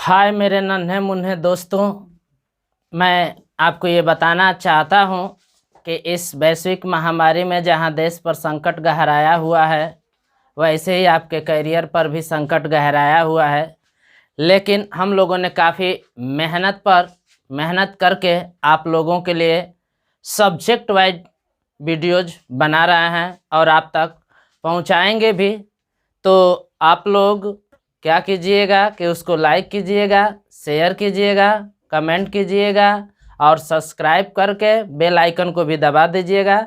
हाय मेरे नन्हे मुन्ने दोस्तों, मैं आपको ये बताना चाहता हूँ कि इस वैश्विक महामारी में जहाँ देश पर संकट गहराया हुआ है, वैसे ही आपके करियर पर भी संकट गहराया हुआ है। लेकिन हम लोगों ने काफ़ी मेहनत करके आप लोगों के लिए सब्जेक्ट वाइज वीडियोज बना रहे हैं और आप तक पहुंचाएंगे भी। तो आप लोग क्या कीजिएगा कि उसको लाइक कीजिएगा, शेयर कीजिएगा, कमेंट कीजिएगा और सब्सक्राइब करके बेल आइकन को भी दबा दीजिएगा,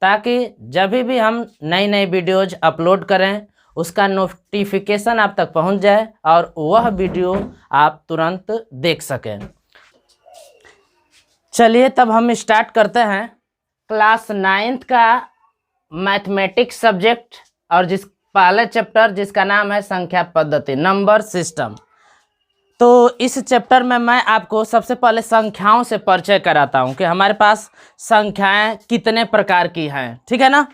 ताकि जब भी हम नई नई वीडियोज अपलोड करें उसका नोटिफिकेशन आप तक पहुंच जाए और वह वीडियो आप तुरंत देख सकें। चलिए तब हम स्टार्ट करते हैं क्लास 9th का मैथमेटिक्स सब्जेक्ट और पहले चैप्टर जिसका नाम है संख्या पद्धति, नंबर सिस्टम। तो इस चैप्टर में मैं आपको सबसे पहले संख्याओं से परिचय कराता हूं कि हमारे पास संख्याएं कितने प्रकार की हैं, ठीक है ना।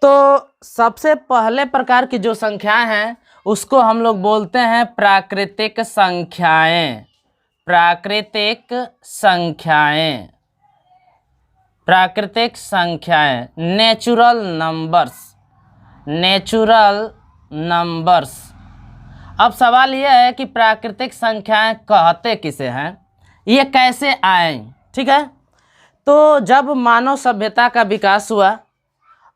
तो सबसे पहले प्रकार की जो संख्याएं हैं उसको हम लोग बोलते हैं प्राकृतिक संख्याएं। प्राकृतिक संख्याएं, प्राकृतिक संख्याएं, नेचुरल नंबर्स, नेचुरल नंबर्स। अब सवाल यह है कि प्राकृतिक संख्याएं कहते किसे हैं, ये कैसे आए, ठीक है। तो जब मानव सभ्यता का विकास हुआ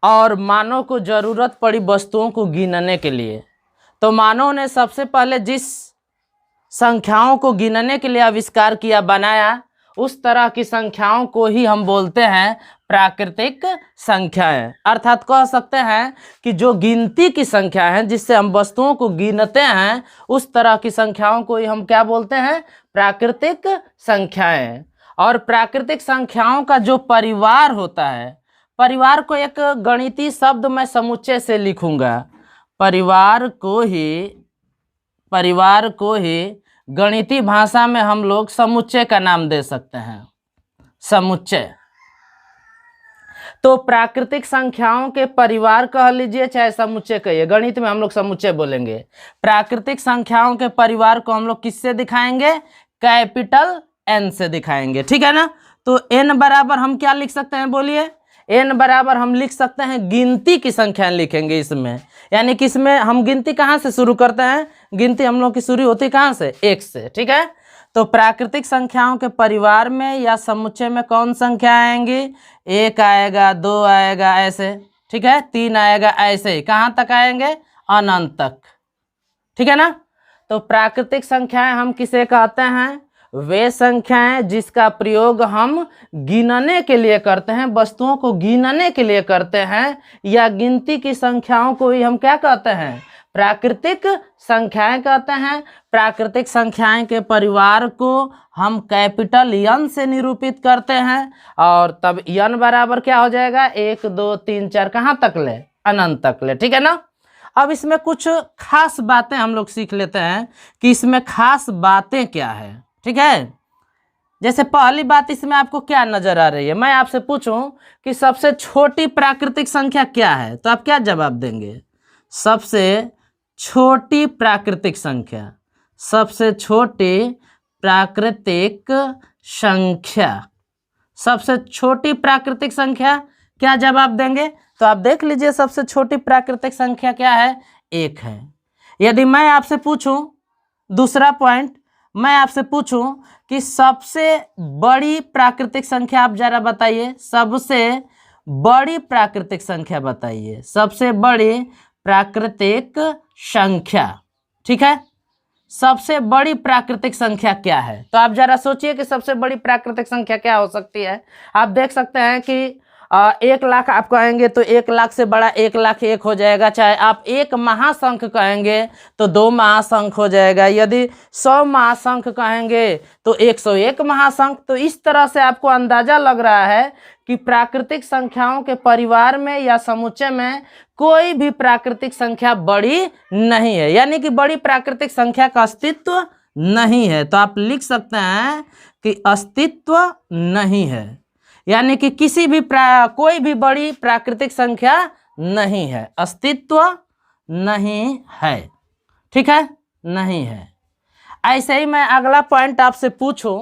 और मानव को ज़रूरत पड़ी वस्तुओं को गिनने के लिए, तो मानव ने सबसे पहले जिस संख्याओं को गिनने के लिए आविष्कार किया, बनाया, उस तरह की संख्याओं को ही हम बोलते हैं प्राकृतिक संख्याएं। अर्थात कह सकते हैं कि जो गिनती की संख्या है, जिससे हम वस्तुओं को गिनते हैं, उस तरह की संख्याओं को ही हम क्या बोलते हैं, प्राकृतिक संख्याएं। और प्राकृतिक संख्याओं का जो परिवार होता है, परिवार को एक गणितीय शब्द मैं समुच्चय से लिखूंगा। परिवार को ही गणितीय भाषा में हम लोग समुच्चय का नाम दे सकते हैं, समुच्चय। तो प्राकृतिक संख्याओं के परिवार कह लीजिए चाहे समुच्चय कहिए, गणित में हम लोग समुच्चय बोलेंगे। प्राकृतिक संख्याओं के परिवार को हम लोग किससे दिखाएंगे, कैपिटल एन से दिखाएंगे, ठीक है ना। तो एन बराबर हम क्या लिख सकते हैं, बोलिए। एन बराबर हम लिख सकते हैं गिनती की संख्या लिखेंगे इसमें, यानी कि इसमें हम गिनती कहाँ से शुरू करते हैं, गिनती हम लोग की शुरू होती कहाँ से, एक से, ठीक है। तो प्राकृतिक संख्याओं के परिवार में या समुच्चय में कौन संख्या आएंगी, एक आएगा, दो आएगा, ऐसे, ठीक है, तीन आएगा, ऐसे ही कहाँ तक आएंगे, अनंत तक, ठीक है ना। तो प्राकृतिक संख्याएं हम किसे कहते हैं, वे संख्याएं जिसका प्रयोग हम गिनने के लिए करते हैं, वस्तुओं को गिनने के लिए करते हैं, या गिनती की संख्याओं को ही हम क्या कहते हैं, प्राकृतिक संख्याएं कहते हैं। प्राकृतिक संख्याएं के परिवार को हम कैपिटल यन से निरूपित करते हैं, और तब यन बराबर क्या हो जाएगा, एक, दो, तीन, चार, कहाँ तक ले, अनंत तक ले, ठीक है ना। अब इसमें कुछ खास बातें हम लोग सीख लेते हैं कि इसमें खास बातें क्या है, ठीक है। जैसे पहली बात, इसमें आपको क्या नजर आ रही है, मैं आपसे पूछूं कि सबसे छोटी प्राकृतिक संख्या क्या है, तो आप क्या जवाब देंगे, सबसे छोटी प्राकृतिक संख्या, सबसे छोटी प्राकृतिक संख्या, सबसे छोटी प्राकृतिक संख्या, क्या जवाब देंगे। तो आप देख लीजिए सबसे छोटी प्राकृतिक संख्या क्या है, एक है। यदि मैं आपसे पूछूं, दूसरा पॉइंट, मैं आपसे पूछूं कि सबसे बड़ी प्राकृतिक संख्या आप जरा बताइए, सबसे बड़ी प्राकृतिक संख्या बताइए, सबसे बड़ी प्राकृतिक संख्या, ठीक है। सबसे बड़ी प्राकृतिक संख्या क्या है, तो आप जरा सोचिए कि सबसे बड़ी प्राकृतिक संख्या क्या हो सकती है। आप देख सकते हैं कि 1,00,000 आप कहेंगे तो 1,00,000 से बड़ा 1,00,001 हो जाएगा, चाहे आप एक महासंख्य कहेंगे तो 2 महासंख्य हो जाएगा, यदि 100 महासंख्य कहेंगे तो 101 महासंख्य। तो इस तरह से आपको अंदाजा लग रहा है कि प्राकृतिक संख्याओं के परिवार में या समुच्चय में कोई भी प्राकृतिक संख्या बड़ी नहीं है, यानी कि बड़ी प्राकृतिक संख्या का अस्तित्व नहीं है। तो आप लिख सकते हैं कि अस्तित्व नहीं है, यानी कि किसी भी कोई भी बड़ी प्राकृतिक संख्या नहीं है, अस्तित्व नहीं है, ठीक है, नहीं है। ऐसे ही मैं अगला पॉइंट आपसे पूछूं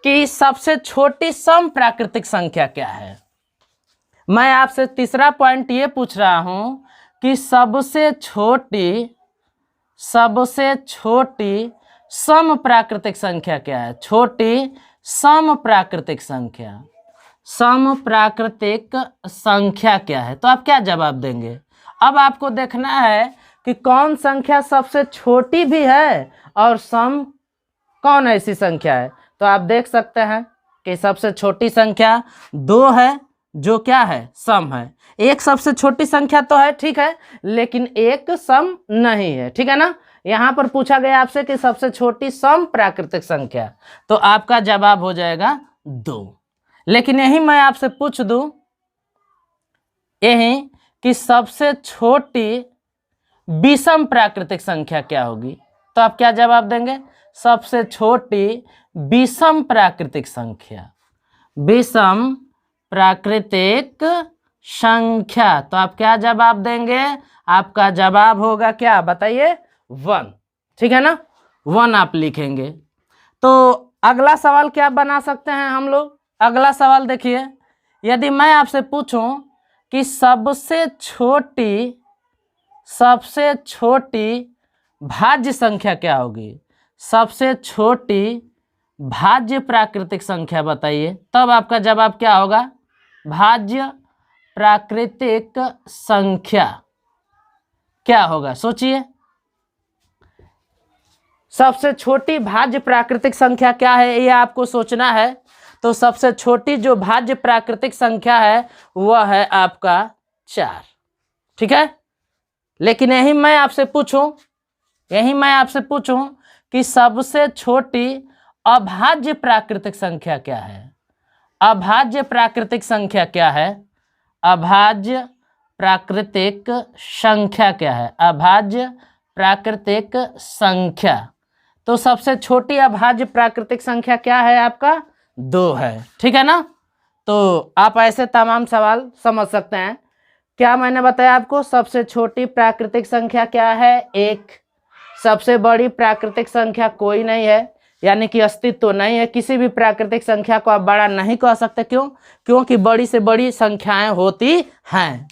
कि सबसे छोटी सम प्राकृतिक संख्या क्या है। मैं आपसे तीसरा पॉइंट ये पूछ रहा हूं कि सबसे छोटी सम प्राकृतिक संख्या क्या है। छोटी सम प्राकृतिक संख्या क्या है, तो आप क्या जवाब देंगे। अब आपको देखना है कि कौन संख्या सबसे छोटी भी है और सम कौन ऐसी संख्या है। तो आप देख सकते हैं कि सबसे छोटी संख्या 2 है, जो क्या है, सम है। एक सबसे छोटी संख्या तो है, ठीक है, लेकिन एक सम नहीं है, ठीक है ना। यहां पर पूछा गया आपसे कि सबसे छोटी सम प्राकृतिक संख्या, तो आपका जवाब हो जाएगा 2। लेकिन यही मैं आपसे पूछ दूं यही कि सबसे छोटी विषम प्राकृतिक संख्या क्या होगी, तो आप क्या जवाब देंगे। सबसे छोटी विषम प्राकृतिक संख्या, तो आप क्या जवाब देंगे। आपका जवाब होगा क्या, बताइए, 1, ठीक है ना, 1 आप लिखेंगे। तो अगला सवाल क्या बना सकते हैं हम लोग। अगला सवाल देखिए, यदि मैं आपसे पूछूं कि सबसे छोटी भाज्य संख्या क्या होगी। सबसे छोटी भाज्य प्राकृतिक संख्या बताइए, तब आपका जवाब क्या होगा। भाज्य प्राकृतिक संख्या क्या होगा, सोचिए। सबसे छोटी भाज्य प्राकृतिक संख्या क्या है, ये आपको सोचना है। तो सबसे छोटी जो भाज्य प्राकृतिक संख्या है वह है आपका 4, ठीक है। लेकिन यही मैं आपसे पूछूं कि सबसे छोटी अभाज्य प्राकृतिक संख्या क्या है। अभाज्य प्राकृतिक संख्या क्या है। अभाज्य प्राकृतिक संख्या क्या है। अभाज्य प्राकृतिक संख्या, तो सबसे छोटी अभाज्य प्राकृतिक संख्या क्या है, आपका 2 है, ठीक है ना। तो आप ऐसे तमाम सवाल समझ सकते हैं। क्या मैंने बताया आपको, सबसे छोटी प्राकृतिक संख्या क्या है, 1। सबसे बड़ी प्राकृतिक संख्या कोई नहीं है, यानी कि अस्तित्व नहीं है। किसी भी प्राकृतिक संख्या को आप बड़ा नहीं कह सकते, क्यों, क्योंकि बड़ी से बड़ी संख्याएं होती हैं।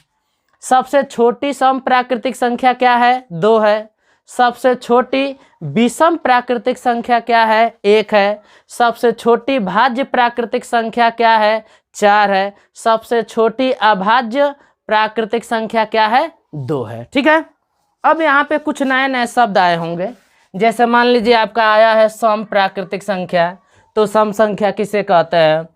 सबसे छोटी सम प्राकृतिक संख्या क्या है, 2 है। सबसे छोटी विषम प्राकृतिक संख्या क्या है, 1 है। सबसे छोटी भाज्य प्राकृतिक संख्या क्या है, 4 है। सबसे छोटी अभाज्य प्राकृतिक संख्या क्या है, 2 है, ठीक है। अब यहाँ पे कुछ नए नए शब्द आए होंगे, जैसे मान लीजिए आपका आया है सम प्राकृतिक संख्या, तो सम संख्या किसे कहते हैं।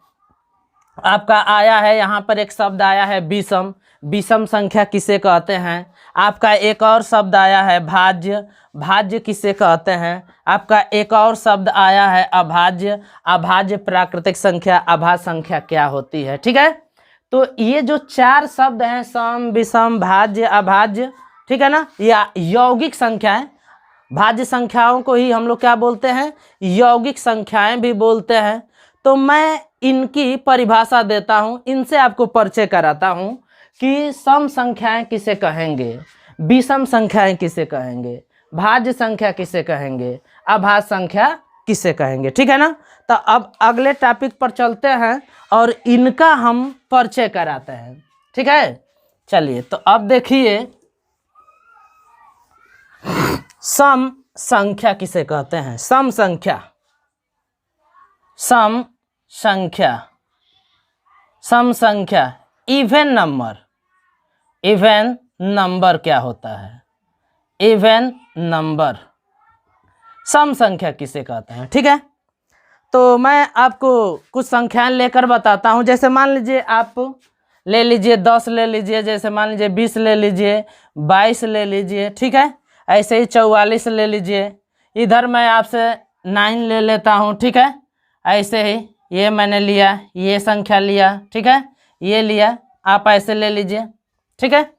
आपका आया है यहाँ पर एक शब्द आया है विषम, विषम संख्या किसे कहते हैं। आपका एक और शब्द आया है भाज्य, भाज्य किसे कहते हैं। आपका एक और शब्द आया है अभाज्य, अभाज्य प्राकृतिक संख्या, अभाज्य संख्या क्या होती है, ठीक है। तो ये जो 4 शब्द हैं, सम, विषम, भाज्य, अभाज्य, ठीक है ना, या यौगिक संख्याएं। भाज्य संख्याओं को ही हम लोग क्या बोलते हैं, यौगिक संख्याएं भी बोलते हैं। तो मैं इनकी परिभाषा देता हूं, इनसे आपको परिचय कराता हूं कि सम संख्याएं किसे कहेंगे, विषम संख्याएं किसे कहेंगे, भाज्य संख्या किसे कहेंगे, अभाज्य संख्या किसे कहेंगे, ठीक है ना। तो अब अगले टॉपिक पर चलते हैं और इनका हम परिचय कराते हैं, ठीक है। चलिए, तो अब देखिए सम संख्या किसे कहते हैं। सम संख्या, सम संख्या, सम संख्या, इवन नंबर, इवन नंबर क्या होता है, इवन नंबर, सम संख्या किसे कहते हैं, ठीक है। तो मैं आपको कुछ संख्याएं लेकर बताता हूं। जैसे मान लीजिए आप ले लीजिए 10 ले लीजिए, जैसे मान लीजिए 20 ले लीजिए, 22 ले लीजिए, ठीक है। ऐसे ही 44 ले लीजिए। इधर मैं आपसे 9 ले लेता हूं, ठीक है। ऐसे ही ये मैंने लिया, ये संख्या लिया, ठीक है, ये लिया, आप ऐसे ले लीजिए, ठीक है।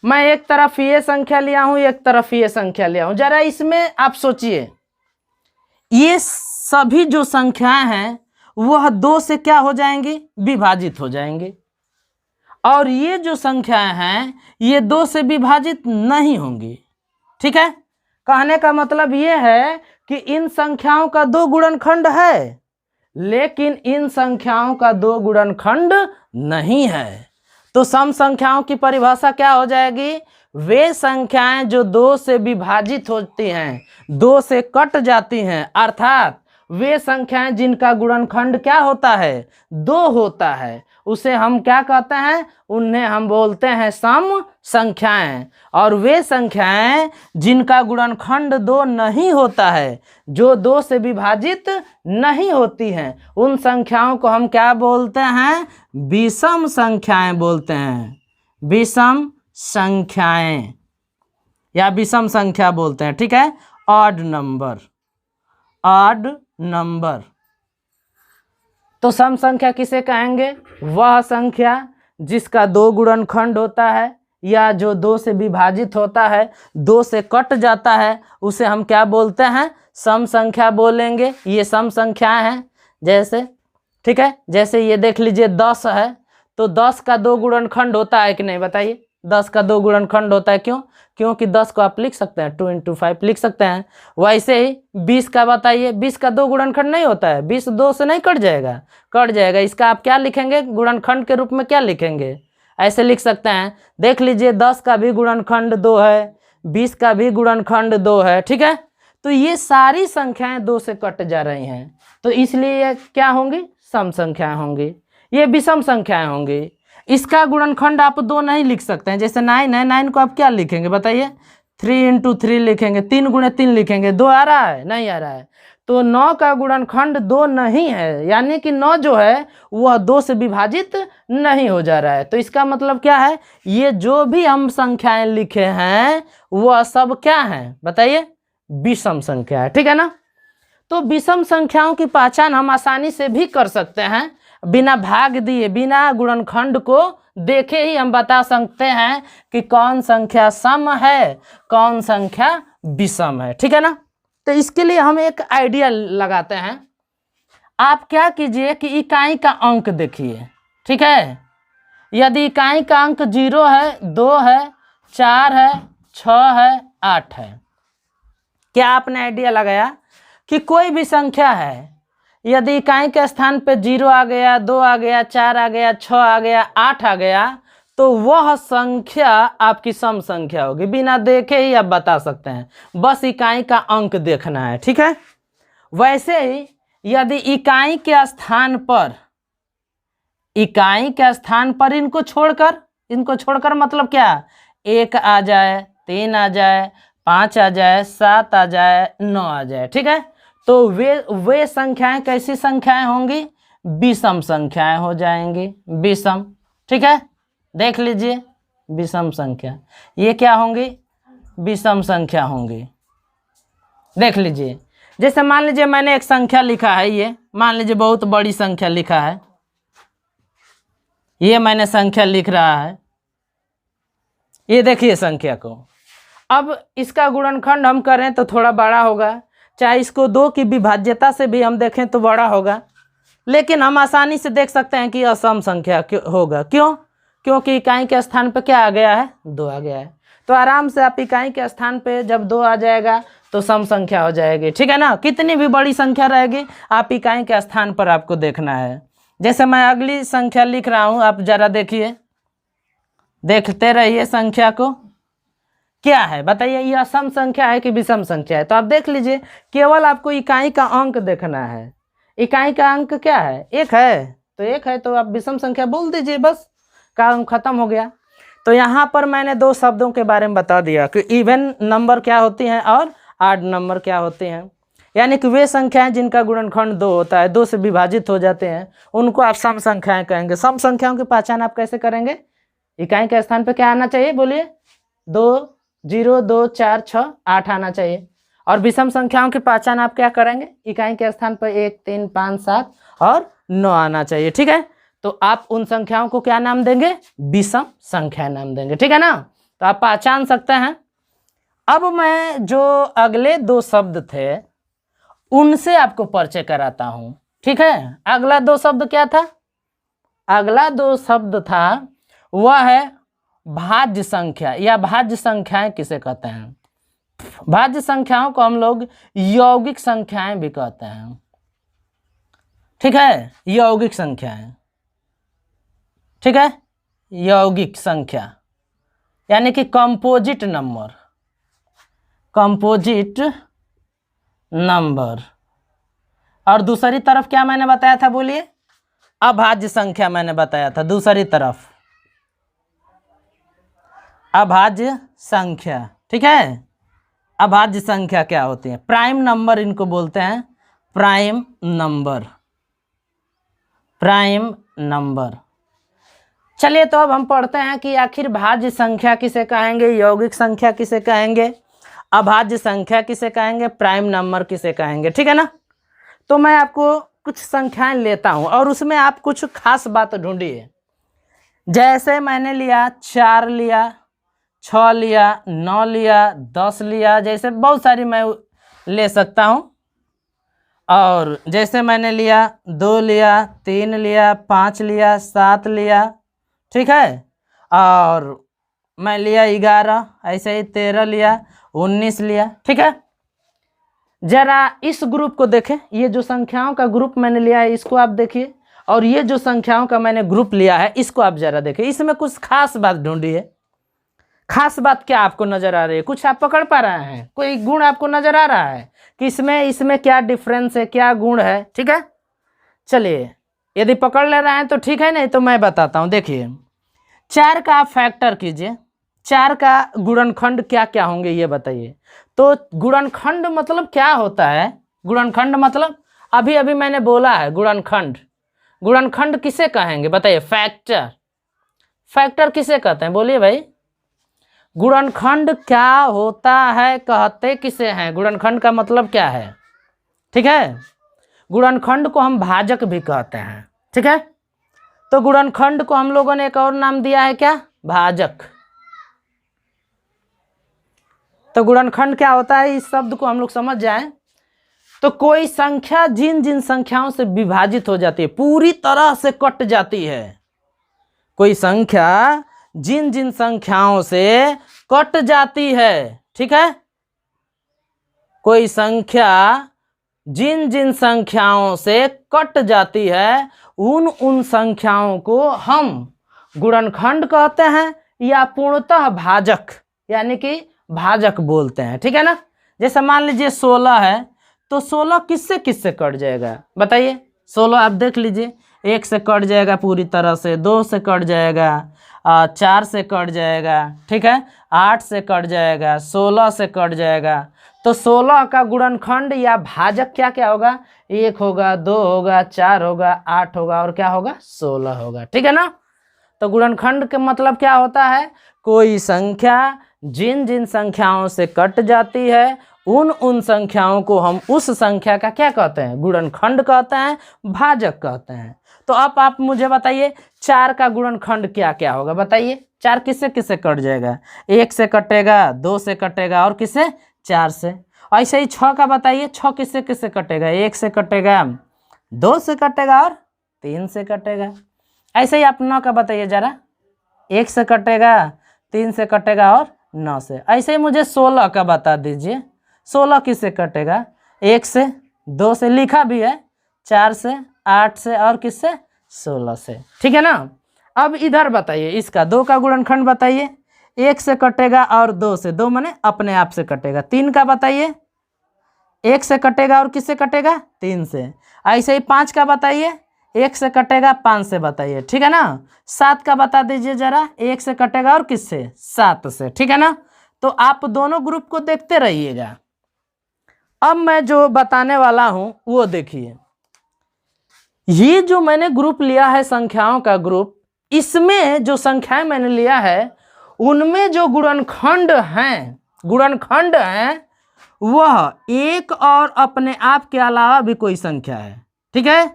मैं एक तरफ ये संख्या लिया हूं, एक तरफ ये संख्या लिया हूं। जरा इसमें आप सोचिए, ये सभी जो संख्याएं हैं वह 2 से क्या हो जाएंगी, विभाजित हो जाएंगी, और ये जो संख्याएं हैं ये 2 से विभाजित नहीं होंगी, ठीक है। कहने का मतलब ये है कि इन संख्याओं का दो गुणनखंड है, लेकिन इन संख्याओं का दो गुणनखंड नहीं है। तो सम संख्याओं की परिभाषा क्या हो जाएगी? वे संख्याएं जो 2 से विभाजित होती हैं, 2 से कट जाती हैं, अर्थात वे संख्याएं जिनका गुणनखंड क्या होता है? 2 होता है, उसे हम क्या कहते हैं? उन्हें हम बोलते हैं सम संख्याएं। और वे संख्याएं जिनका गुणनखंड 2 नहीं होता है, जो 2 से विभाजित नहीं होती हैं, उन संख्याओं को हम क्या बोलते हैं? विषम संख्याएं बोलते हैं। विषम संख्याएं या विषम संख्या बोलते हैं, ठीक है। Odd number, odd number. तो सम संख्या किसे कहेंगे? वह संख्या जिसका 2 गुणनखंड होता है या जो 2 से विभाजित होता है, 2 से कट जाता है, उसे हम क्या बोलते हैं? सम संख्या बोलेंगे। ये सम संख्याएं हैं, जैसे, ठीक है, जैसे ये देख लीजिए 10 है, तो 10 का 2 गुणनखंड होता है कि नहीं? बताइए। 10 का 2 गुणनखंड होता है, क्यों? क्योंकि 10 को आप लिख सकते हैं 2 × 5 लिख सकते हैं। वैसे ही 20 का बताइए, 20 का 2 गुणनखंड नहीं होता है, 20 2 से नहीं कट जाएगा? कट जाएगा। इसका आप क्या लिखेंगे? गुणनखंड के रूप में क्या लिखेंगे? ऐसे लिख सकते हैं, देख लीजिए 10 का भी गुणनखंड 2 है, 20 का भी गुणनखंड 2 है, ठीक है। तो ये सारी संख्याएं 2 से कट जा रही हैं, तो इसलिए ये क्या होंगी? सम संख्याएं होंगी। ये विषम संख्याएं होंगी। इसका गुणनखंड आप 2 नहीं लिख सकते हैं। जैसे 9 है, 9 को आप क्या लिखेंगे? बताइए। 3 × 3 लिखेंगे, 3 × 3 लिखेंगे। 2 आ रहा है? नहीं आ रहा है। तो 9 का गुणनखंड 2 नहीं है, यानी कि 9 जो है वह 2 से विभाजित नहीं हो जा रहा है। तो इसका मतलब क्या है? ये जो भी हम संख्याएं लिखे हैं वह सब क्या हैं? बताइए। विषम संख्या है, ठीक है ना। तो विषम संख्याओं की पहचान हम आसानी से भी कर सकते हैं, बिना भाग दिए, बिना गुणनखंड को देखे ही हम बता सकते हैं कि कौन संख्या सम है, कौन संख्या विषम है, ठीक है ना। तो इसके लिए हम एक आइडिया लगाते हैं। आप क्या कीजिए कि इकाई का अंक देखिए, ठीक है। यदि इकाई का अंक 0 है, 2 है, 4 है, 6 है, 8 है, क्या आपने आइडिया लगाया कि कोई भी संख्या है, यदि इकाई के स्थान पे 0 आ गया, 2 आ गया, 4 आ गया, 6 आ गया, 8 आ गया, तो वह संख्या आपकी सम संख्या होगी। बिना देखे ही आप बता सकते हैं, बस इकाई का अंक देखना है, ठीक है। वैसे ही यदि इकाई के स्थान पर इनको छोड़कर मतलब क्या? 1 आ जाए, 3 आ जाए, 5 आ जाए, 7 आ जाए, 9 आ जाए, ठीक है। तो वे संख्याएं कैसी संख्याएं होंगी? विषम संख्याएं हो जाएंगी, विषम, ठीक है। देख लीजिए, विषम संख्या, ये क्या होंगी? विषम संख्या होंगी। देख लीजिए, जैसे मान लीजिए मैंने एक संख्या लिखा है, ये मान लीजिए बहुत बड़ी संख्या लिखा है, ये मैंने संख्या लिख रहा है, ये देखिए संख्या को। अब इसका गुणनखंड हम करें तो थोड़ा बड़ा होगा, चाहे इसको 2 की विभाज्यता से भी हम देखें तो बड़ा होगा, लेकिन हम आसानी से देख सकते हैं कि असम संख्या होगा। क्यों? क्योंकि इकाई के स्थान पे क्या आ गया है? 2 आ गया है। तो आराम से आप इकाई के स्थान पे जब 2 आ जाएगा तो सम संख्या हो जाएगी, ठीक है ना। कितनी भी बड़ी संख्या रहेगी, आप इकाई के स्थान पर आपको देखना है। जैसे मैं अगली संख्या लिख रहा हूँ, आप जरा देखिए, देखते रहिए संख्या को, क्या है बताइए, यह सम संख्या है कि विषम संख्या है? तो आप देख लीजिए, केवल आपको इकाई का अंक देखना है। इकाई का अंक क्या है? 1 है, तो 1 है तो आप विषम संख्या बोल दीजिए, बस काम खत्म हो गया। तो यहाँ पर मैंने 2 शब्दों के बारे में बता दिया कि इवन नंबर क्या होती हैं और ऑड नंबर क्या होते हैं। यानी कि वे संख्याएं जिनका गुणनखंड 2 होता है, 2 से विभाजित हो जाते हैं, उनको आप सम संख्याएं कहेंगे। सम संख्याओं की पहचान आप कैसे करेंगे? इकाई के स्थान पर क्या आना चाहिए? बोलिए। 2, 0, 2, 4, 6, 8 आना चाहिए। और विषम संख्याओं की पहचान आप क्या करेंगे? इकाई के स्थान पर 1, 3, 5, 7 और 9 आना चाहिए, ठीक है। तो आप उन संख्याओं को क्या नाम देंगे? विषम संख्या नाम देंगे, ठीक है ना। तो आप पहचान सकते हैं। अब मैं जो अगले 2 शब्द थे उनसे आपको परिचय कराता हूं, ठीक है। अगला 2 शब्द क्या था? अगला 2 शब्द था वह है भाज्य संख्या, या भाज्य संख्याएं किसे कहते हैं। भाज्य संख्याओं को हम लोग यौगिक संख्याएं भी कहते हैं। ठीक है, यौगिक संख्याएं, ठीक है, यौगिक संख्या यानी कि कंपोजिट नंबर, कंपोजिट नंबर। और दूसरी तरफ क्या मैंने बताया था, बोलिए? अभाज्य संख्या मैंने बताया था। दूसरी तरफ अभाज्य संख्या, ठीक है। अभाज्य संख्या क्या होती है? प्राइम नंबर इनको बोलते हैं, प्राइम नंबर, प्राइम नंबर। चलिए तो अब हम पढ़ते हैं कि आखिर भाज्य संख्या किसे कहेंगे, यौगिक संख्या किसे कहेंगे, अभाज्य संख्या किसे कहेंगे, प्राइम नंबर किसे कहेंगे, ठीक है ना। तो मैं आपको कुछ संख्याएं लेता हूं और उसमें आप कुछ खास बात ढूंढिए। जैसे मैंने लिया 4 लिया, 6 लिया, 9 लिया, 10 लिया, जैसे बहुत सारी मैं ले सकता हूं। और जैसे मैंने लिया 2 लिया, 3 लिया, 5 लिया, 7 लिया, ठीक है। और मैं लिया 11, ऐसे ही 13 लिया, 19 लिया, ठीक है। जरा इस ग्रुप को देखें, ये जो संख्याओं का ग्रुप मैंने लिया है इसको आप देखिए, और ये जो संख्याओं का मैंने ग्रुप लिया है इसको आप जरा देखिए। इसमें कुछ खास बात ढूंढिए। खास बात क्या आपको नजर आ रही है? कुछ आप पकड़ पा रहे हैं? कोई गुण आपको नजर आ रहा है कि इसमें क्या डिफरेंस है, क्या गुण है, ठीक है। चलिए, यदि पकड़ ले रहे हैं तो ठीक है, नहीं तो मैं बताता हूं। देखिए, 4 का आप फैक्टर कीजिए, 4 का गुणनखंड क्या क्या होंगे ये बताइए। तो गुणनखंड मतलब क्या होता है? गुणनखंड मतलब अभी अभी मैंने बोला है, गुणनखंड। गुणनखंड किसे कहेंगे बताइए? फैक्टर। फैक्टर किसे कहते हैं, बोलिए भाई? गुणनखंड क्या होता है, कहते किसे हैं? गुणनखंड का मतलब क्या है, ठीक है। गुणनखंड को हम भाजक भी कहते हैं, ठीक है। तो गुणनखंड को हम लोगों ने एक और नाम दिया है, क्या? भाजक। तो गुणनखंड क्या होता है, इस शब्द को हम लोग समझ जाएं तो कोई संख्या जिन जिन संख्याओं से विभाजित हो जाती है, पूरी तरह से कट जाती है। कोई संख्या जिन जिन संख्याओं से कट जाती है, ठीक है। कोई संख्या जिन जिन संख्याओं से कट जाती है, उन संख्याओं को हम गुणनखंड कहते हैं या पूर्णतः भाजक यानी कि भाजक बोलते हैं, ठीक है ना। जैसे मान लीजिए 16 है, तो 16 किससे किससे कट जाएगा बताइए? 16 आप देख लीजिए, 1 से कट जाएगा पूरी तरह से, 2 से कट जाएगा, 4 से कट जाएगा, ठीक है, 8 से कट जाएगा, 16 से कट जाएगा। तो 16 का गुणनखंड या भाजक क्या क्या होगा? 1 होगा, 2 होगा, 4 होगा, 8 होगा और क्या होगा? 16 होगा, ठीक है ना। तो गुणनखंड का मतलब क्या होता है? कोई संख्या जिन जिन संख्याओं से कट जाती है, उन संख्याओं को हम उस संख्या का क्या कहते हैं? गुणनखंड कहते हैं, भाजक कहते हैं। तो अब आप मुझे बताइए 4 का गुणनखंड क्या क्या होगा बताइए? 4 किससे किससे कट जाएगा? 1 से कटेगा, 2 से कटेगा और किससे? 4 से। ऐसे ही 6 का बताइए, 6 किससे किससे कटेगा? 1 से कटेगा, 2 से कटेगा और 3 से कटेगा। ऐसे ही आप 9 का बताइए जरा, 1 से कटेगा, 3 से कटेगा और 9 से। ऐसे ही मुझे 16 का बता दीजिए, 16 किससे कटेगा? 1 से, 2 से, लिखा भी है, 4 से, 8 से और किससे? 16 से, ठीक है ना। अब इधर बताइए, इसका 2 का गुणनखंड बताइए। 1 से कटेगा और 2 से, 2 माने अपने आप से कटेगा। 3 का बताइए, 1 से कटेगा और किससे कटेगा? 3 से। ऐसे ही 5 का बताइए, 1 से कटेगा, 5 से बताइए, ठीक है ना। 7 का बता दीजिए जरा, 1 से कटेगा और किससे? 7 से, ठीक है ना। तो आप दोनों ग्रुप को देखते रहिएगा। अब मैं जो बताने वाला हूं वो देखिए। ये जो मैंने ग्रुप लिया है, संख्याओं का ग्रुप, इसमें जो संख्याएं मैंने लिया है उनमें जो गुणनखंड हैं वह एक और अपने आप के अलावा भी कोई संख्या है, ठीक है।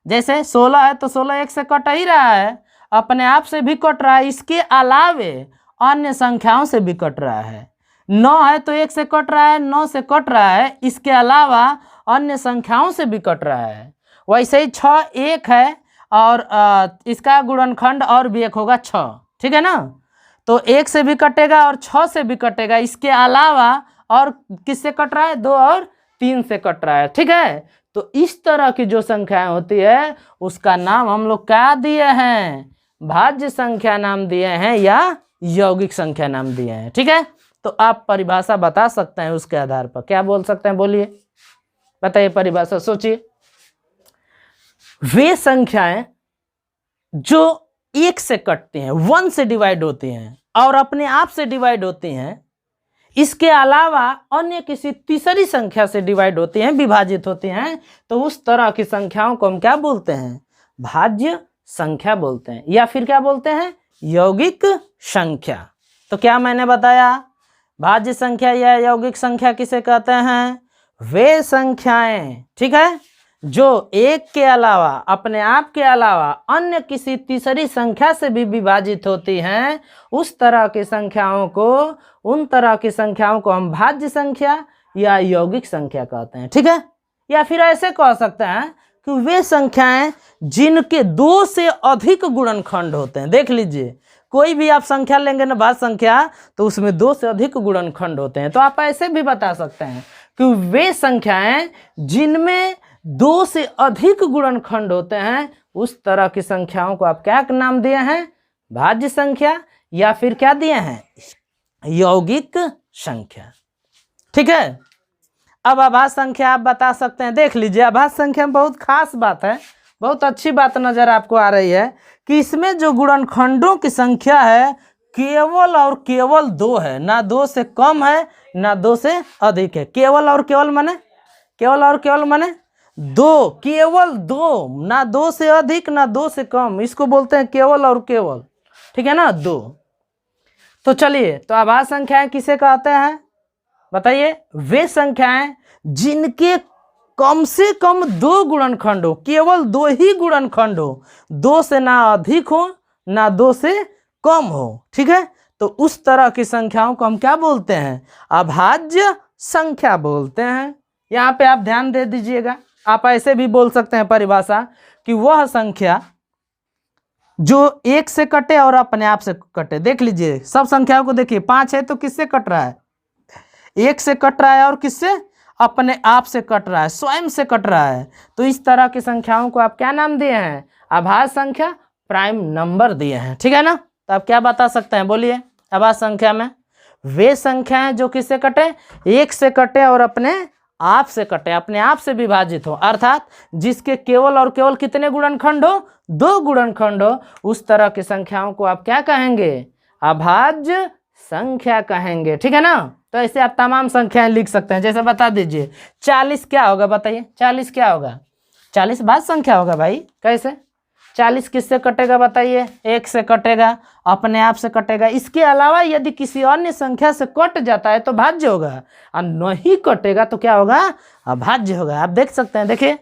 जैसे 16 है तो 16 1 से कट ही रहा है, अपने आप से भी कट रहा है, इसके अलावे अन्य संख्याओं से भी कट रहा है। 9 है तो 1 से कट रहा है, 9 से कट रहा है, इसके अलावा अन्य संख्याओं से भी कट रहा है। वैसे ही 6 1 है और इसका गुणनखंड और भी एक होगा 6, ठीक है ना। तो 1 से भी कटेगा और 6 से भी कटेगा, इसके अलावा और किससे कट रहा है, 2 और 3 से कट रहा है। ठीक है, तो इस तरह की जो संख्याएं होती है उसका नाम हम लोग क्या दिए हैं, भाज्य संख्या नाम दिए हैं या यौगिक संख्या नाम दिए हैं। ठीक है, तो आप परिभाषा बता सकते हैं उसके आधार पर, क्या बोल सकते हैं, बोलिए, बताइए परिभाषा, सोचिए। वे संख्याएं जो 1 से कटती हैं, 1 से डिवाइड होती हैं और अपने आप से डिवाइड होती हैं, इसके अलावा अन्य किसी तीसरी संख्या से डिवाइड होती हैं, विभाजित होती हैं, तो उस तरह की संख्याओं को हम क्या बोलते हैं, भाज्य संख्या बोलते हैं, या फिर क्या बोलते हैं, यौगिक संख्या। तो क्या मैंने बताया, भाज्य संख्या या यौगिक संख्या किसे कहते हैं, वे संख्याएं, ठीक है, जो 1 के अलावा, अपने आप के अलावा अन्य किसी तीसरी संख्या से भी विभाजित होती हैं, उस तरह की संख्याओं को, उन तरह की संख्याओं को हम भाज्य संख्या या यौगिक संख्या कहते हैं। ठीक है, या फिर ऐसे कह सकते हैं कि वे संख्याएं जिनके 2 से अधिक गुणनखंड होते हैं। देख लीजिए, कोई भी आप संख्या लेंगे ना, भाज्य संख्या, तो उसमें 2 से अधिक गुणनखंड होते हैं। तो आप ऐसे भी बता सकते हैं कि वे संख्याएं जिनमें 2 से अधिक गुणनखंड होते हैं, उस तरह की संख्याओं को आप क्या नाम दिए हैं, भाज्य संख्या, या फिर क्या दिए हैं, यौगिक संख्या। ठीक है, अब अभाज्य संख्या आप बता सकते हैं। देख लीजिए, अभाज्य संख्या में बहुत खास बात है, बहुत अच्छी बात नजर आपको आ रही है कि इसमें जो गुणनखंडों की संख्या है केवल और केवल 2 है, ना 2 से कम है ना 2 से अधिक है। केवल और केवल माने, केवल और केवल माने 2, केवल 2, ना 2 से अधिक ना 2 से कम, इसको बोलते हैं केवल और केवल। ठीक है ना, 2। तो चलिए, तो अभाज्य संख्याएं किसे कहते हैं, बताइए, वे संख्याएं जिनके कम से कम 2 गुणनखंड हो, केवल 2 ही गुणनखंड हो, 2 से ना अधिक हो ना 2 से कम हो। ठीक है, तो उस तरह की संख्याओं को हम क्या बोलते हैं, अभाज्य संख्या बोलते हैं। यहाँ पे आप ध्यान दे दीजिएगा, आप ऐसे भी बोल सकते हैं परिभाषा कि वह संख्या जो 1 से कटे और अपने आप से कटे। देख लीजिए, सब संख्याओं को देखिए, 5 है तो किससे कट रहा है, 1 से कट रहा है और किससे, अपने आप से कट रहा है, स्वयं से कट रहा है। तो इस तरह की संख्याओं को आप क्या नाम दिए हैं, अभाज्य संख्या, प्राइम नंबर दिए हैं। ठीक है ना, तो आप क्या बता सकते हैं, बोलिए, अभाज्य संख्या में वे संख्याएं जो किससे कटे, 1 से कटे और अपने आप से कटे, अपने आप से विभाजित हो, अर्थात जिसके केवल और केवल कितने गुणनखंड हो, 2 गुणनखंड हो, उस तरह की संख्याओं को आप क्या कहेंगे, अभाज्य संख्या कहेंगे। ठीक है ना, तो ऐसे आप तमाम संख्याएं लिख सकते हैं। जैसे बता दीजिए 40 क्या होगा, बताइए 40 क्या होगा, 40 भाज्य संख्या होगा भाई। कैसे, 40 किससे कटेगा बताइए, 1 से कटेगा, अपने आप से कटेगा। इसके अलावा यदि किसी अन्य संख्या से कट जाता है तो भाज्य होगा, और नहीं कटेगा तो क्या होगा, अभाज्य होगा। आप देख सकते हैं, देखिए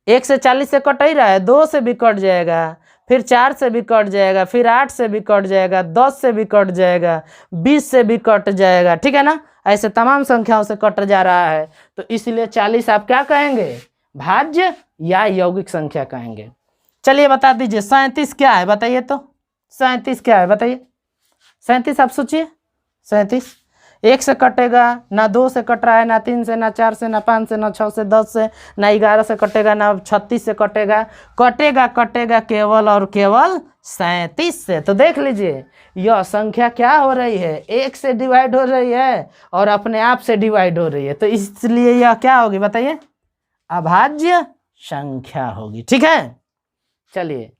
1 से 40 से कट ही रहा है, 2 से भी कट जाएगा, फिर 4 से भी कट जाएगा, फिर 8 से भी कट जाएगा, 10 से भी कट जाएगा, 20 से भी कट जाएगा। ठीक है ना, ऐसे तमाम संख्याओं से कट जा रहा है, तो इसलिए 40 आप क्या कहेंगे, भाज्य या यौगिक संख्या कहेंगे। चलिए बता दीजिए 37 क्या है, बताइए तो 37 क्या है, बताइए 37, आप सोचिए 37 1 से कटेगा, ना 2 से कट रहा है, ना 3 से, ना 4 से, ना 5 से, ना 6 से, 10 से, ना 11 से कटेगा, ना 36 से कटेगा, कटेगा कटेगा केवल और केवल 37 से। तो देख लीजिए, यह संख्या क्या हो रही है, 1 से डिवाइड हो रही है और अपने आप से डिवाइड हो रही है, तो इसलिए यह क्या होगी, बताइए, अभाज्य संख्या होगी। ठीक है, चलिए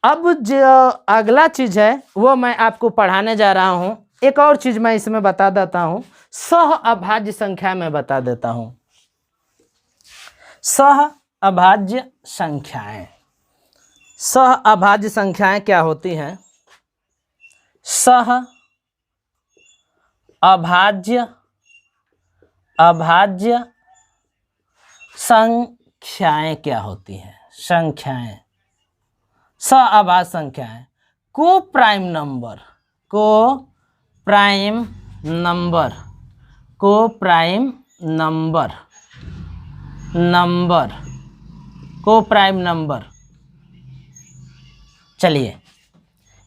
अब जो अगला चीज है वो मैं आपको पढ़ाने जा रहा हूं। एक और चीज मैं इसमें बता देता हूं, सह अभाज्य संख्या में बता देता हूं। सह अभाज्य संख्याएं, सह अभाज्य संख्याएं क्या होती हैं, सह अभाज्य अभाज्य संख्याएं क्या होती हैं, संख्याएं, अभाज्य संख्याएं, को प्राइम नंबर, को प्राइम नंबर, को प्राइम नंबर, नंबर, को प्राइम नंबर। चलिए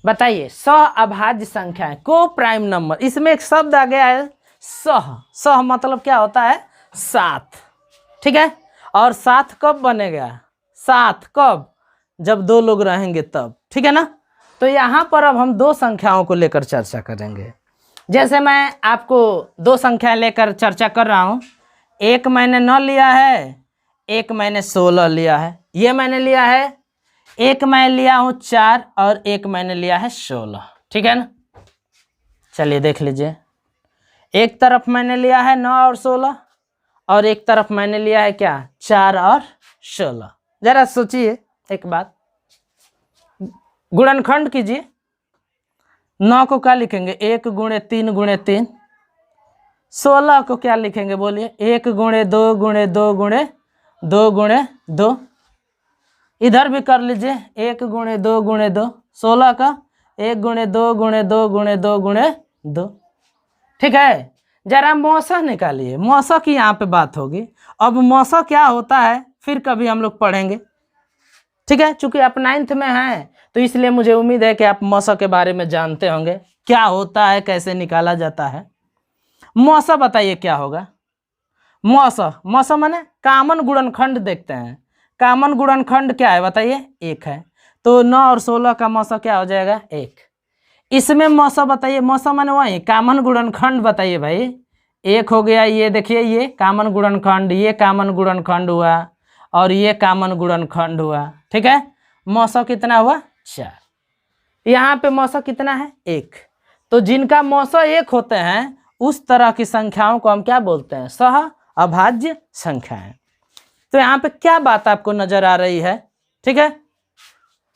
बताइए, सह अभाज्य संख्याएं, को प्राइम नंबर, इसमें एक शब्द आ गया है सह, सह मतलब क्या होता है? साथ, ठीक है। और साथ कब बनेगा? साथ कब? जब दो लोग रहेंगे तब, ठीक है ना। तो यहाँ पर अब हम दो संख्याओं को लेकर चर्चा करेंगे। जैसे मैं आपको दो संख्याएं लेकर चर्चा कर रहा हूँ, एक मैंने 9 लिया है, एक मैंने 16 लिया है। ये मैंने लिया है, एक मैं लिया हूँ 4 और एक मैंने लिया है 16, ठीक है ना। चलिए देख लीजिए, एक तरफ मैंने लिया है 9 और 16 और एक तरफ मैंने लिया है क्या? 4 और 16। जरा सोचिए एक बात, गुणनखंड कीजिए। 9 को क्या लिखेंगे? 1 गुणे 3 गुणे 3। 16 को क्या लिखेंगे बोलिए? 1 गुणे 2 गुणे 2 गुणे 2 गुणे 2। इधर भी कर लीजिए, 1 गुणे 2 गुणे 2। 16 का 1 गुणे 2 गुणे 2 गुणे 2 गुणे 2, ठीक है। जरा मौसा निकालिए, मौसा की यहाँ पे बात होगी। अब मौसा क्या होता है फिर कभी हम लोग पढ़ेंगे, ठीक है। चूंकि आप 9th में हैं तो इसलिए मुझे उम्मीद है कि आप मौसा के बारे में जानते होंगे, क्या होता है, कैसे निकाला जाता है। मौसा बताइए क्या होगा? मौसा, मौसा माने कामन गुणनखंड देखते हैं। कामन गुणनखंड क्या है बताइए? 1 है। तो 9 और 16 का मौसा क्या हो जाएगा? 1। इसमें मौसा बताइए, मौसा माने वही कामन गुणनखंड बताइए भाई। 1 हो गया, ये देखिए ये कामन गुणनखंड, ये कामन गुणनखंड हुआ और ये कामन गुणनखंड हुआ, ठीक है। मौसा कितना हुआ? 4। यहाँ पे मौसा कितना है? 1। तो जिनका मौसा 1 होते हैं उस तरह की संख्याओं को हम क्या बोलते हैं? सह अभाज्य संख्याएं। तो यहाँ पे क्या बात आपको नजर आ रही है, ठीक है।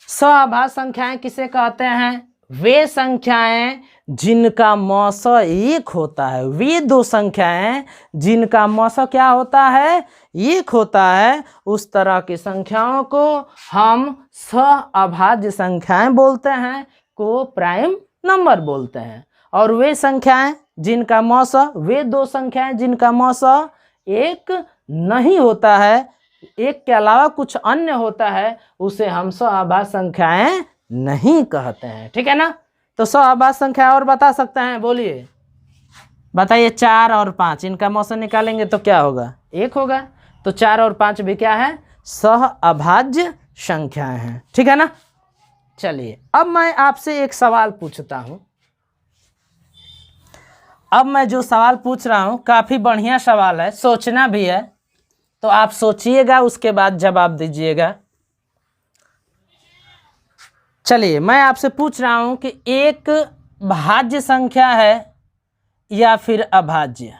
सह अभाज्य संख्याएं किसे कहते हैं? वे संख्याएं जिनका मौसा 1 होता है, वे दो संख्याएं जिनका मौसा क्या होता है? 1 होता है। उस तरह की संख्याओं को हम सह अभाज्य संख्याएं बोलते हैं, को प्राइम नंबर बोलते हैं। और वे संख्याएं जिनका मौसा, वे दो संख्याएं जिनका मौसा 1 नहीं होता है, 1 के अलावा कुछ अन्य होता है, उसे हम सह अभाज्य संख्याएं नहीं कहते हैं, ठीक है ना। तो सह अभाज्य संख्या और बता सकते हैं, बोलिए बताइए। 4 और 5 इनका मौसा निकालेंगे तो क्या होगा? 1 होगा। तो 4 और 5 भी क्या है? सह अभाज्य संख्याएं हैं, ठीक है ना। चलिए अब मैं आपसे एक सवाल पूछता हूं। अब मैं जो सवाल पूछ रहा हूं काफी बढ़िया सवाल है, सोचना भी है, तो आप सोचिएगा उसके बाद जवाब दीजिएगा। चलिए मैं आपसे पूछ रहा हूं कि एक भाज्य संख्या है या फिर अभाज्य?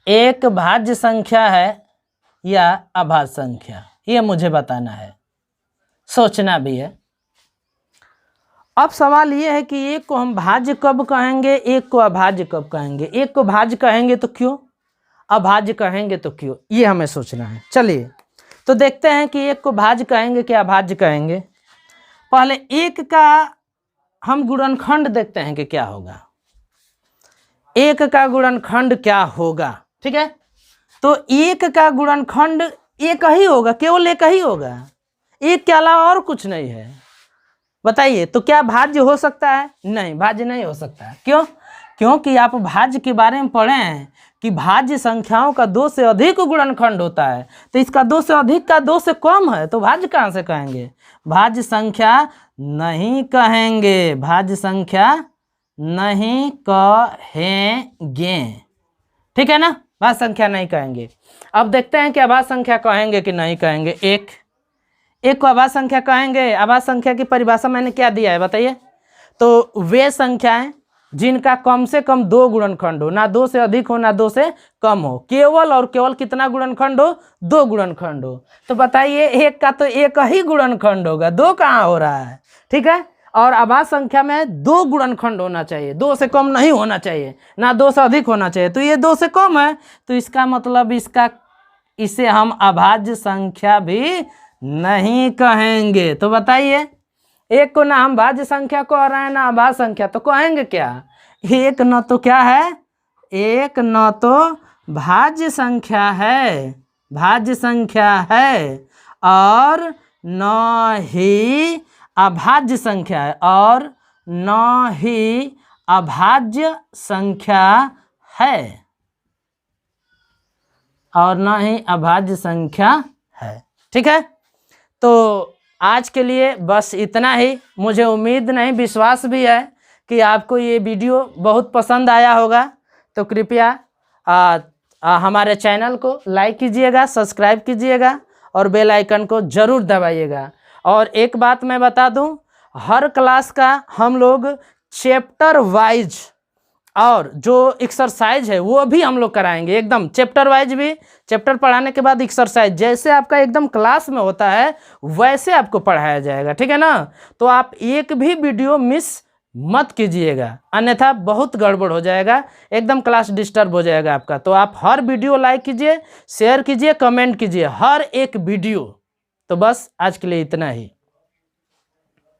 एक भाज्य संख्या है या अभाज्य संख्या, ये मुझे बताना है, सोचना भी है। अब सवाल ये है कि एक को हम भाज्य कब कहेंगे, एक को अभाज्य कब कहेंगे। एक को भाज्य कहेंगे तो क्यों, अभाज्य कहेंगे तो क्यों, ये हमें सोचना है। चलिए तो देखते हैं कि एक को भाज्य कहेंगे कि अभाज्य कहेंगे। पहले 1 का हम गुणनखंड देखते हैं कि क्या होगा। 1 का गुणनखंड क्या होगा, ठीक है। तो 1 का गुणनखंड 1 ही होगा, केवल 1 ही होगा, 1 के अलावा और कुछ नहीं है। बताइए तो क्या भाज्य हो सकता है? नहीं, भाज्य नहीं हो सकता है। क्यों? क्योंकि आप भाज्य के बारे में पढ़े हैं कि भाज्य संख्याओं का 2 से अधिक गुणनखंड होता है। तो इसका 2 से अधिक का 2 से कम है, तो भाज्य कहाँ से कहेंगे? भाज्य संख्या नहीं कहेंगे, भाज्य संख्या नहीं कहेंगे, ठीक है ना। भाज्य संख्या नहीं कहेंगे। अब देखते हैं कि अभाज्य संख्या कहेंगे कि नहीं कहेंगे। एक को अभाज्य संख्या कहेंगे। अभाज्य संख्या की परिभाषा मैंने क्या दिया है बताइए। तो वे संख्याएं जिनका कम से कम 2 गुणनखंड हो, ना 2 से अधिक हो ना 2 से कम हो, केवल और केवल कितना गुणनखंड हो? 2 गुणनखंड हो। तो बताइए 1 का तो 1 ही गुणनखंड होगा, 2 कहाँ हो रहा है, ठीक है। और अभाज्य संख्या में 2 गुणनखंड होना चाहिए, 2 से कम नहीं होना चाहिए, ना 2 से अधिक होना चाहिए। तो ये 2 से कम है, तो इसका मतलब इसे हम अभाज्य संख्या भी नहीं कहेंगे। तो बताइए, एक को ना हम भाज्य संख्या कह रहे हैं ना अभाज्य संख्या, तो कहेंगे क्या? एक न तो क्या है, एक न तो भाज्य संख्या है, भाज्य संख्या है, और न ही अभाज्य संख्या है, और न ही अभाज्य संख्या है और ना ही अभाज्य संख्या है। ठीक है, तो आज के लिए बस इतना ही। मुझे उम्मीद नहीं, विश्वास भी है कि आपको ये वीडियो बहुत पसंद आया होगा। तो कृपया हमारे चैनल को लाइक कीजिएगा, सब्सक्राइब कीजिएगा और बेल आइकन को ज़रूर दबाइएगा। और एक बात मैं बता दूं, हर क्लास का हम लोग चैप्टर वाइज और जो एक्सरसाइज है वो भी हम लोग कराएंगे, एकदम चैप्टर वाइज भी। चैप्टर पढ़ाने के बाद एक्सरसाइज जैसे आपका एकदम क्लास में होता है वैसे आपको पढ़ाया जाएगा। ठीक है ना, तो आप एक भी वीडियो मिस मत कीजिएगा, अन्यथा बहुत गड़बड़ हो जाएगा, एकदम क्लास डिस्टर्ब हो जाएगा आपका। तो आप हर वीडियो लाइक कीजिए, शेयर कीजिए, कमेंट कीजिए हर एक वीडियो। तो बस आज के लिए इतना ही।